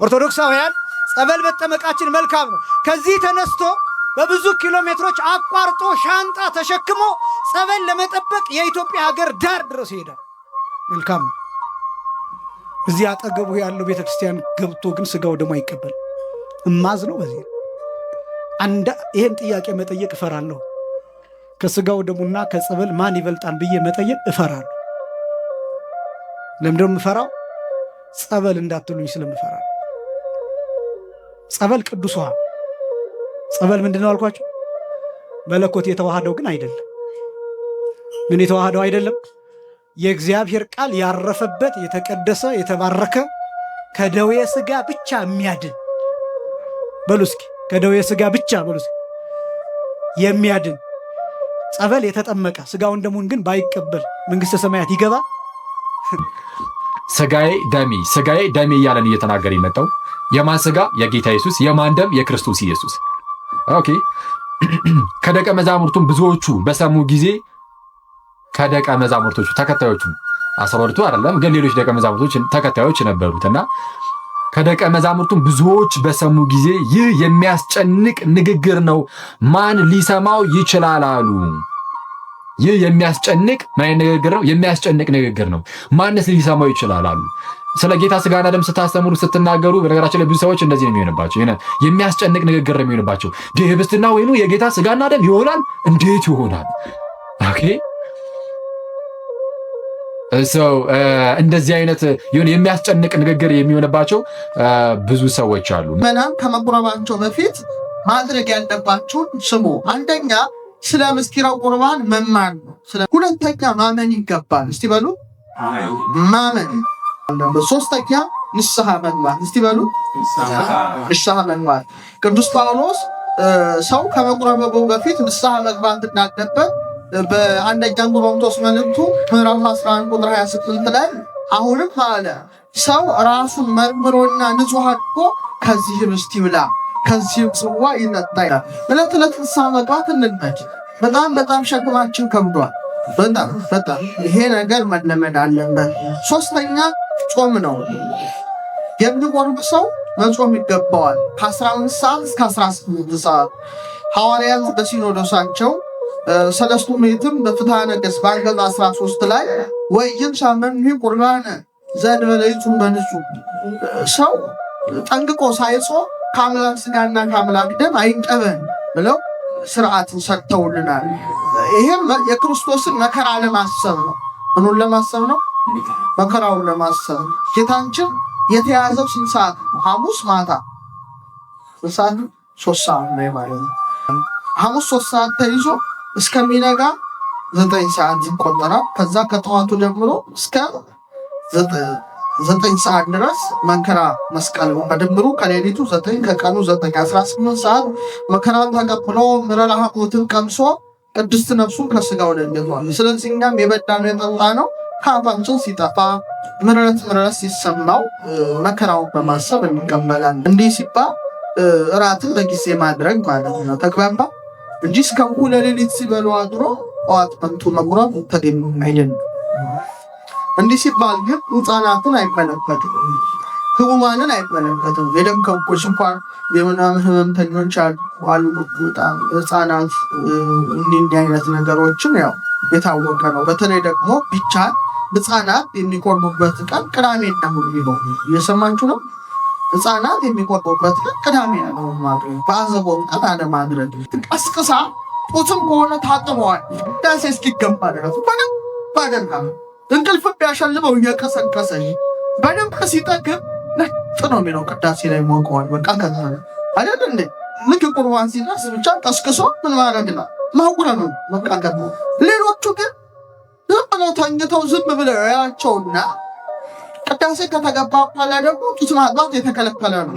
ኦርቶዶክሳውያን ጸበል መጠመቃችን መልካም ነው። ከዚህ ተነስቶ በብዙ ኪሎ ሜትሮች አቋርጦ ሻንጣ ተሸክሞ ጸበል ለመጠበቅ የኢትዮጵያ ሀገር ዳር ድረስ ይሄዳል። መልካም ነው። እዚህ አጠገቡ ያለው ቤተክርስቲያን ገብቶ ግን ስጋው ደሙ አይቀበል። እማዝ ነው። በዚህ ይህን ጥያቄ መጠየቅ እፈራለሁ። ከስጋው ደሙና ከጸበል ማን ይበልጣል ብዬ መጠየቅ እፈራለሁ። ለምንድነው የምፈራው? ጸበል እንዳትሉኝ ስለምፈራ። ጸበል ቅዱስ ውሃ። ጸበል ምንድነው አልኳቸው? መለኮት የተዋሃደው ግን አይደለም። ምን የተዋሃደው አይደለም? የእግዚአብሔር ቃል ያረፈበት የተቀደሰ የተባረከ ከደዌ ስጋ ብቻ የሚያድን በሉ እስኪ፣ ከደዌ ስጋ ብቻ በሉ እስኪ የሚያድን ጸበል የተጠመቀ ስጋውን ደሙን ግን ባይቀበል መንግስተ ሰማያት ይገባ? ስጋዬ ደሜ እያለን እየተናገረ የመጣው የማን ስጋ? የጌታ ኢየሱስ። የማን ደም? የክርስቶስ ኢየሱስ። ኦኬ። ከደቀ መዛሙርቱም ብዙዎቹ በሰሙ ጊዜ ከደቀ መዛሙርቶቹ ተከታዮቹ 12ቱ አይደለም ግን ሌሎች ደቀ መዛሙርቶች ተከታዮች ነበሩትና ከደቀ መዛሙርቱም ብዙዎች በሰሙ ጊዜ ይህ የሚያስጨንቅ ንግግር ነው፣ ማን ሊሰማው ይችላል አሉ። ይህ የሚያስጨንቅ ንግግር ነው፣ የሚያስጨንቅ ንግግር ነው፣ ማንስ ሊሰማው ይችላል አሉ። ስለ ጌታ ስጋና ደም ስታስተምሩ ስትናገሩ፣ በነገራችን ላይ ብዙ ሰዎች እንደዚህ ነው የሚሆንባቸው። የሚያስጨንቅ ንግግር ነው የሚሆንባቸው። ህብስትና ወይኑ የጌታ ስጋና ደም ይሆናል? እንዴት ይሆናል? ኦኬ እንደዚህ አይነት የሚያስጨንቅ ንግግር የሚሆንባቸው ብዙ ሰዎች አሉ። መናን ከመቁረባቸው በፊት ማድረግ ያለባቸውን ስሙ። አንደኛ ስለ ምስጢራዊ ቁርባን መማር ነው። ሁለተኛ ማመን ይገባል። እስቲ በሉ ማመን። ሶስተኛ ንስሐ መግባት። እስቲ በሉ ንስሐ መግባት። ቅዱስ ጳውሎስ ሰው ከመቁረቡ በፊት ንስሐ መግባት እንዳለበት በአንደኛ ቆሮንቶስ መልእክቱ ምዕራፍ 11 ቁጥር 28 ላይ አሁንም አለ ሰው ራሱን መርምሮና ንጹሕ አድርጎ ከዚህ ህብስት ይብላ ከዚህ ጽዋ ይጠጣ ይላል። ዕለት ዕለት ንስሐ መግባት እንልመድ። በጣም ሸክማችን ከብዷል። በጣም ይሄ ነገር መለመድ አለበት። ሶስተኛ ጾም ነው። የሚቆርብ ሰው መጾም ይገባዋል። ከ15 ሰዓት እስከ 18 ሰዓት ሐዋርያት በሲኖዶሳቸው ሰለስቱ ምዕትም በፍትሐ ነገሥት በአንቀጽ 13 ላይ ወይን ሳመን ቁርባነ ዘእንበለይቱም በንጹህ ሰው ጠንቅቆ ሳይጾም ከአምላክ ስጋና ከአምላክ ደም አይቀበል ብለው ስርዓትን ሰጥተውልናል። ይህም የክርስቶስን መከራ ለማሰብ ነው። ምኑን ለማሰብ ነው? መከራውን ለማሰብ። ጌታችን የተያዘው ስንት ሰዓት? ሐሙስ ማታ 3 ሰዓት ነው ማለት ነው። ሐሙስ 3 ሰዓት ተይዞ እስከሚነጋ 9 ሰዓት ይቆጠራል። ከዛ ከጠዋቱ ጀምሮ እስከ 9 ሰዓት ድረስ መከራ መስቀል በድምሩ ከሌሊቱ 9 ከቀኑ 9 18 ሰዓት መከራን ተቀብሎ ምረራ ሞትን ቀምሶ ቅድስት ነፍሱን ከስጋው ለይቷል። ስለዚህ እኛም የበላነው የጠጣነው ከአፋችን ሲጠፋ ምሕረት ሲሰማው መከራውን በማሰብ እንቀበላለን። እንዲህ ሲባል እራትን በጊዜ ማድረግ ማለት ነው። ተግባባ እንጂ እስከ እኩለ ሌሊት ሲበሉ አድሮ ጠዋት መጥቶ መቁረብ ተገቢ አይደለም። እንዲህ ሲባል ግን ሕፃናትን አይመለከትም፣ ህሙማንን አይመለከትም። የደም ከንኮች እንኳን የምናምን ህመምተኞች አሉ። በጣም ሕፃናት እንዲህ አይነት ነገሮችን ያው የታወቀ ነው። በተለይ ደግሞ ቢቻል ሕፃናት የሚቆርቡበት ቀን ቅዳሜና እሑድ ነው። እየሰማችሁ ነው? ሕፃናት የሚቆርቡበት ቀን ቅዳሜና እሑድ ማድረግ፣ በአዘቦት ቀን አለማድረግ። ቀስቅሳ ጡትም ከሆነ ታጥበዋል ዳሴ እስኪገባ ድረስ በደንብ እንቅልፍ ቢያሸልበው እየቀሰቀሰ በደንብ ሲጠግብ ነጭ ነው የሚለው ቅዳሴ ላይ ሞቀዋል። በቃ ከዛ አይደል እንዴ ልክ ቁርባን ሲደርስ ብቻ ቀስቅሶ ምን ማድረግ ነው? ማውቁረ ነው መቃቀም። ሌሎቹ ግን ዝም ብለው ተኝተው ዝም ብለው ያያቸውና ቅዳሴ ከተገባ በኋላ ደግሞ ጡት ማጥባት የተከለከለ ነው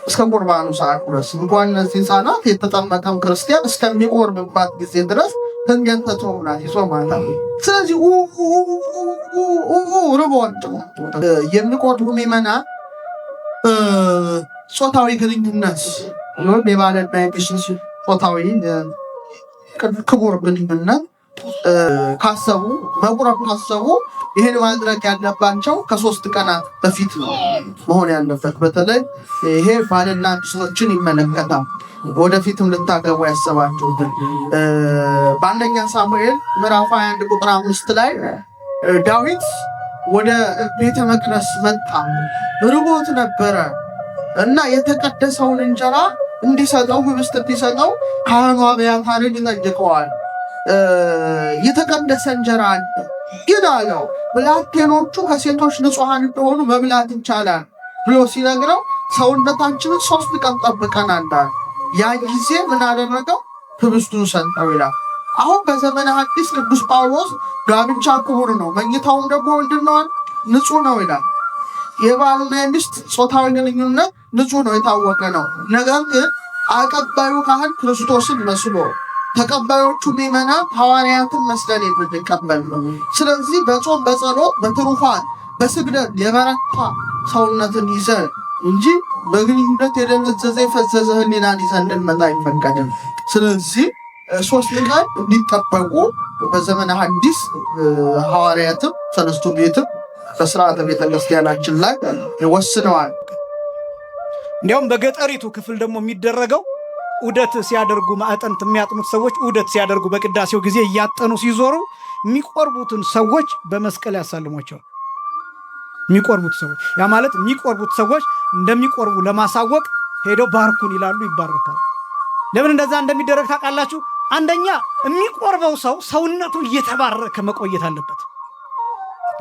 እስከ ቁርባኑ ሰዓት ድረስ። እንኳን እነዚህ ሕፃናት የተጠመቀም ክርስቲያን እስከሚቆርብባት ጊዜ ድረስ ተንገንተቶና ይጾማል። ስለዚህ ርቦአቸው የሚቆርቡ ምዕመናን ጾታዊ ግንኙነት የባልና የሚስት ጾታዊ ክቡር ግንኙነት ካሰቡ መቁረብ ካሰቡ ይሄን ማድረግ ያለባቸው ከ3 ቀናት በፊት ነው መሆን ያለበት። በተለይ ይሄ ባልና ሚስቶችን ይመለከታል። ወደፊትም ልታገቡ ያሰባችሁትን በአንደኛ ሳሙኤል ምዕራፍ 21 ቁጥር 5 ላይ ዳዊት ወደ ቤተ መቅደስ መጣ፣ ርቦት ነበረ እና የተቀደሰውን እንጀራ እንዲሰጠው ህብስት እንዲሰጠው ካህኑ አብያታርን ይጠይቀዋል። የተቀደሰ እንጀራ አለ ግን አለው ብላቴኖቹ ከሴቶች ንጹሐን እንደሆኑ መብላት ይቻላል ብሎ ሲነግረው ሰውነታችንን 3 ቀን ጠብቀናል። ያ ጊዜ ምን አደረገው? ህብስቱን ሰጠው ይላል። አሁን በዘመነ ሐዲስ ቅዱስ ጳውሎስ ጋብቻ ክቡር ነው፣ መኝታውም ደግሞ ምንድነው? ንጹህ ነው ይላል። የባልና የሚስት ጾታዊ ግንኙነት ንጹህ ነው፣ የታወቀ ነው። ነገር ግን አቀባዩ ካህን ክርስቶስን መስሎ ተቀባዮቹ ምዕመናን ሐዋርያትን መስለን የምንቀበል ነው። ስለዚህ በጾም በጸሎት በትሩፋን በስግደት የበረታ ሰውነትን ይዘን እንጂ በግንኙነት የደነዘዘ የፈዘዘ ህሊናን ይዘን እንድንመጣ አይፈቀድም። ስለዚህ 3 ቀን እንዲጠበቁ በዘመነ ሐዲስ ሐዋርያትም ሰለስቱ ቤትም በስርዓተ ቤተክርስቲያናችን ላይ ወስነዋል። እንዲያውም በገጠሪቱ ክፍል ደግሞ የሚደረገው ዑደት ሲያደርጉ ማዕጠንት የሚያጥኑት ሰዎች ዑደት ሲያደርጉ በቅዳሴው ጊዜ እያጠኑ ሲዞሩ የሚቆርቡትን ሰዎች በመስቀል ያሳልሟቸዋል። የሚቆርቡት ሰዎች ያ ማለት የሚቆርቡት ሰዎች እንደሚቆርቡ ለማሳወቅ ሄደው ባርኩን ይላሉ፣ ይባረካሉ። ለምን እንደዛ እንደሚደረግ ታውቃላችሁ? አንደኛ የሚቆርበው ሰው ሰውነቱ እየተባረከ መቆየት አለበት።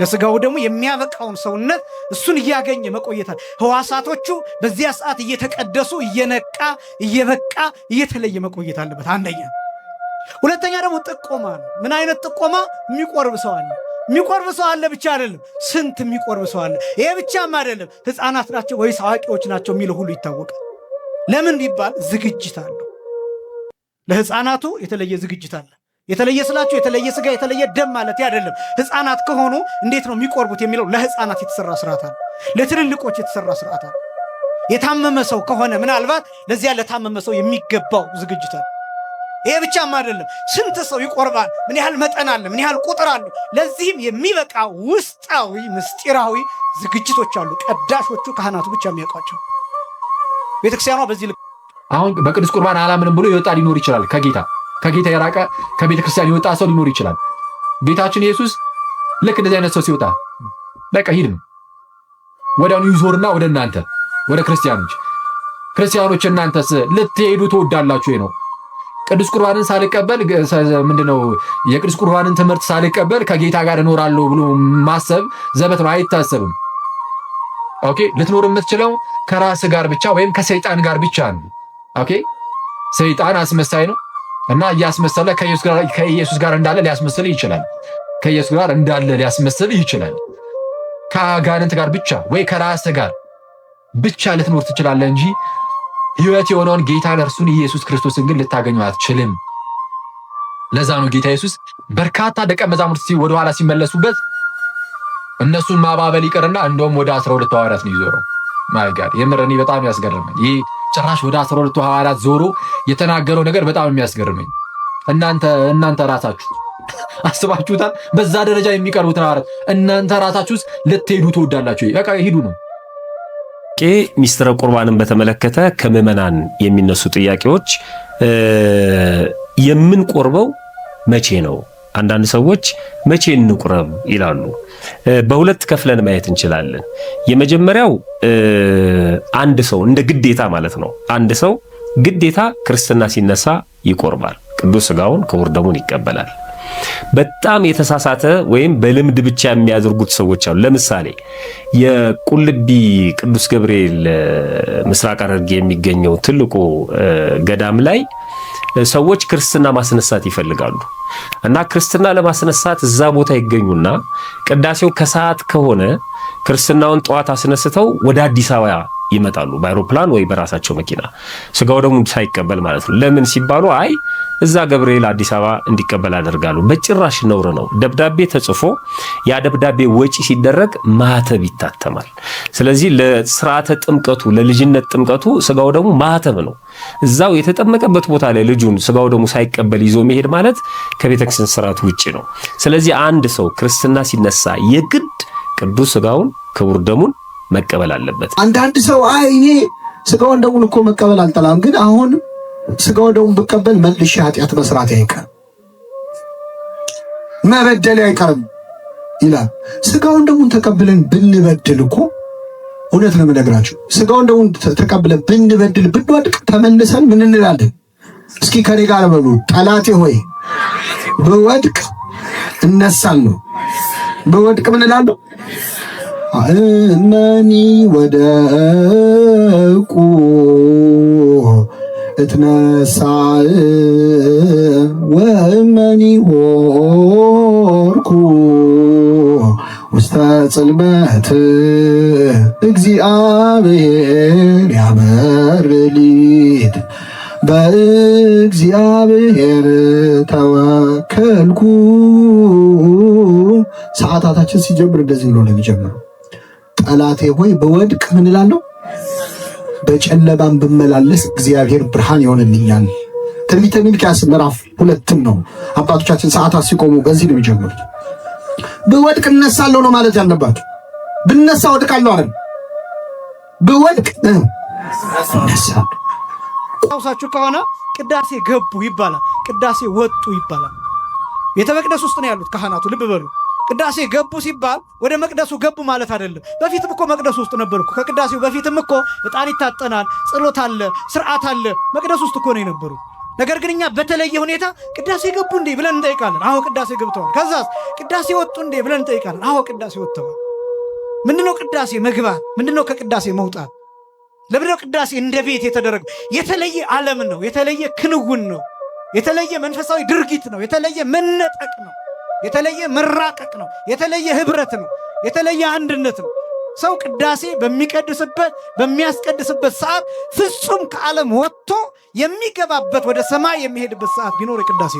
ለስጋው ደግሞ የሚያበቃውን ሰውነት እሱን እያገኘ መቆየታል። ህዋሳቶቹ በዚያ ሰዓት እየተቀደሱ እየነቃ እየበቃ እየተለየ መቆየት አለበት። አንደኛ። ሁለተኛ ደግሞ ጥቆማ ነው። ምን አይነት ጥቆማ? የሚቆርብ ሰው አለ። የሚቆርብ ሰው አለ ብቻ አይደለም፣ ስንት የሚቆርብ ሰው አለ። ይሄ ብቻም አይደለም፣ ህፃናት ናቸው ወይስ አዋቂዎች ናቸው የሚለው ሁሉ ይታወቃል። ለምን ቢባል ዝግጅት አለው። ለህፃናቱ የተለየ ዝግጅት አለ። የተለየ ስላችሁ የተለየ ስጋ የተለየ ደም ማለት አይደለም። ህፃናት ከሆኑ እንዴት ነው የሚቆርቡት የሚለው ለህፃናት የተሰራ ስርዓት አለ። ለትልልቆች የተሰራ ስርዓት አለ። የታመመ ሰው ከሆነ ምናልባት ለዚያ ለታመመ ሰው የሚገባው ዝግጅት አለ። ይሄ ብቻም አይደለም፣ ስንት ሰው ይቆርባል፣ ምን ያህል መጠን አለ፣ ምን ያህል ቁጥር አለ። ለዚህም የሚበቃ ውስጣዊ ምስጢራዊ ዝግጅቶች አሉ። ቀዳሾቹ ካህናቱ ብቻ የሚያውቋቸው። ቤተክርስቲያኗ በዚህ ልክ አሁን በቅዱስ ቁርባን አላምንም ብሎ የወጣ ሊኖር ይችላል። ከጌታ የራቀ ከቤተ ክርስቲያን የወጣ ሰው ሊኖር ይችላል። ጌታችን ኢየሱስ ልክ እንደዚህ አይነት ሰው ሲወጣ በቃ ሂድ ነው ወዲያውኑ ይዞርና ወደ እናንተ ወደ ክርስቲያኖች እናንተስ ልትሄዱ ትወዳላችሁ ነው። ቅዱስ ቁርባንን ሳልቀበል ምንድነው የቅዱስ ቁርባንን ትምህርት ሳልቀበል ከጌታ ጋር እኖራለሁ ብሎ ማሰብ ዘበት ነው፣ አይታሰብም። ኦኬ፣ ልትኖር የምትችለው ከራስ ጋር ብቻ ወይም ከሰይጣን ጋር ብቻ ነው። ኦኬ፣ ሰይጣን አስመሳይ ነው እና እያስመሰለ ከኢየሱስ ጋር እንዳለ ሊያስመስል ይችላል። ከአጋንንት ጋር ብቻ ወይ ከራስ ጋር ብቻ ልትኖር ትችላለህ እንጂ ሕይወት የሆነውን ጌታን እርሱን ኢየሱስ ክርስቶስን ግን ልታገኘው አትችልም። ለዛ ነው ጌታ ኢየሱስ በርካታ ደቀ መዛሙርት ወደ ኋላ ሲመለሱበት እነሱን ማባበል ይቀርና እንደውም ወደ 12 ሐዋርያት ነው ይዞረው። ማይ ጋድ የምረኒ በጣም ያስገርመኝ። ይህ ጭራሽ ወደ 12 ሐዋርያት ዞሮ የተናገረው ነገር በጣም የሚያስገርመኝ። እናንተ ራሳችሁ አስባችሁታል? በዛ ደረጃ የሚቀርቡትን ሐዋርያት እናንተ ራሳችሁስ ልትሄዱ ትወዳላችሁ? በቃ ሂዱ ነው። ሚስጥረ ቁርባንን በተመለከተ ከምዕመናን የሚነሱ ጥያቄዎች የምንቆርበው መቼ ነው? አንዳንድ ሰዎች መቼ እንቁረብ ይላሉ። በሁለት ከፍለን ማየት እንችላለን። የመጀመሪያው አንድ ሰው እንደ ግዴታ ማለት ነው። አንድ ሰው ግዴታ ክርስትና ሲነሳ ይቆርባል። ቅዱስ ሥጋውን ክቡር ደሙን ይቀበላል። በጣም የተሳሳተ ወይም በልምድ ብቻ የሚያደርጉት ሰዎች አሉ። ለምሳሌ የቁልቢ ቅዱስ ገብርኤል ምስራቅ ሐረርጌ የሚገኘው ትልቁ ገዳም ላይ ሰዎች ክርስትና ማስነሳት ይፈልጋሉ እና ክርስትና ለማስነሳት እዛ ቦታ ይገኙና ቅዳሴው ከሰዓት ከሆነ ክርስትናውን ጠዋት አስነስተው ወደ አዲስ አበባ ይመጣሉ፣ በአይሮፕላን ወይ በራሳቸው መኪና ሥጋው ደግሞ ሳይቀበል ማለት ነው። ለምን ሲባሉ አይ እዛ ገብርኤል አዲስ አበባ እንዲቀበል አደርጋሉ። በጭራሽ ነውር ነው። ደብዳቤ ተጽፎ ያ ደብዳቤ ወጪ ሲደረግ ማህተብ ይታተማል። ስለዚህ ለስርዓተ ጥምቀቱ ለልጅነት ጥምቀቱ ስጋው ደግሞ ማህተብ ነው። እዛው የተጠመቀበት ቦታ ላይ ልጁን ስጋው ደግሞ ሳይቀበል ይዞ መሄድ ማለት ከቤተክርስቲያን ስርዓት ውጪ ነው። ስለዚህ አንድ ሰው ክርስትና ሲነሳ የግድ ቅዱስ ስጋውን ክቡር ደሙን መቀበል አለበት። አንዳንድ ሰው አይ እኔ ስጋውን ደሙን እኮ መቀበል አልጠላም፣ ግን አሁን ስጋውን ደሙን ብቀበል መልሼ ኃጢአት መስራት አይቀርም መበደል አይቀርም ይላል። ስጋውን ደሙን ተቀብለን ብንበድል እኮ እውነት ነው የምነግራችሁ፣ ስጋውን ደሙን ተቀብለን ብንበድል ብንወድቅ ተመልሰን ምን እንላለን? እስኪ ከኔ ጋር በሉ፣ ጠላቴ ሆይ ብወድቅ እነሳለሁ። ብወድቅ ምን እላለሁ? እመኒ ወደቁ እትነሳ ወእመኒ ሆርኩ ውስተ ጽልመት እግዚአብሔር ያበርሊት በእግዚአብሔር ተወከልኩ። ሰዓታታችን ሲጀምር እንደዚህ ብሎ ነው የሚጀምረው። ጠላቴ ሆይ በወድቅ ምን እላለሁ? በጨለማም ብመላለስ እግዚአብሔር ብርሃን ይሆንልኛል። ትንቢተ ሚልክያስ ምዕራፍ 2 ነው። አባቶቻችን ሰዓታት ሲቆሙ በዚህ ነው የሚጀምሩት። ብወድቅ እነሳለሁ ነው ማለት ያለባችሁ። ብነሳ ወድቃለሁ አይደል? ብወድቅ እነሳለሁ። ታውሳችሁ ከሆነ ቅዳሴ ገቡ ይባላል፣ ቅዳሴ ወጡ ይባላል። ቤተ መቅደስ ውስጥ ነው ያሉት ካህናቱ። ልብ በሉ። ቅዳሴ ገቡ ሲባል ወደ መቅደሱ ገቡ ማለት አይደለም። በፊትም እኮ መቅደሱ ውስጥ ነበርኩ። ከቅዳሴው በፊትም እኮ ዕጣን ይታጠናል፣ ጸሎት አለ፣ ስርዓት አለ። መቅደሱ ውስጥ እኮ ነው የነበሩት። ነገር ግን እኛ በተለየ ሁኔታ ቅዳሴ ገቡ እንዴ ብለን እንጠይቃለን። አዎ ቅዳሴ ገብተዋል። ከዛስ ቅዳሴ ወጡ እንዴ ብለን እንጠይቃለን። አዎ ቅዳሴ ወጥተዋል። ምንድነው ቅዳሴ መግባት? ምንድነው ከቅዳሴ መውጣት? ለምንድነው ቅዳሴ እንደ ቤት የተደረገው? የተለየ ዓለም ነው፣ የተለየ ክንውን ነው፣ የተለየ መንፈሳዊ ድርጊት ነው፣ የተለየ መነጠቅ ነው፣ የተለየ መራቀቅ ነው፣ የተለየ ህብረት ነው፣ የተለየ አንድነት ነው። ሰው ቅዳሴ በሚቀድስበት በሚያስቀድስበት ሰዓት ፍጹም ከዓለም ወጥቶ የሚገባበት ወደ ሰማይ የሚሄድበት ሰዓት ቢኖር ቅዳሴ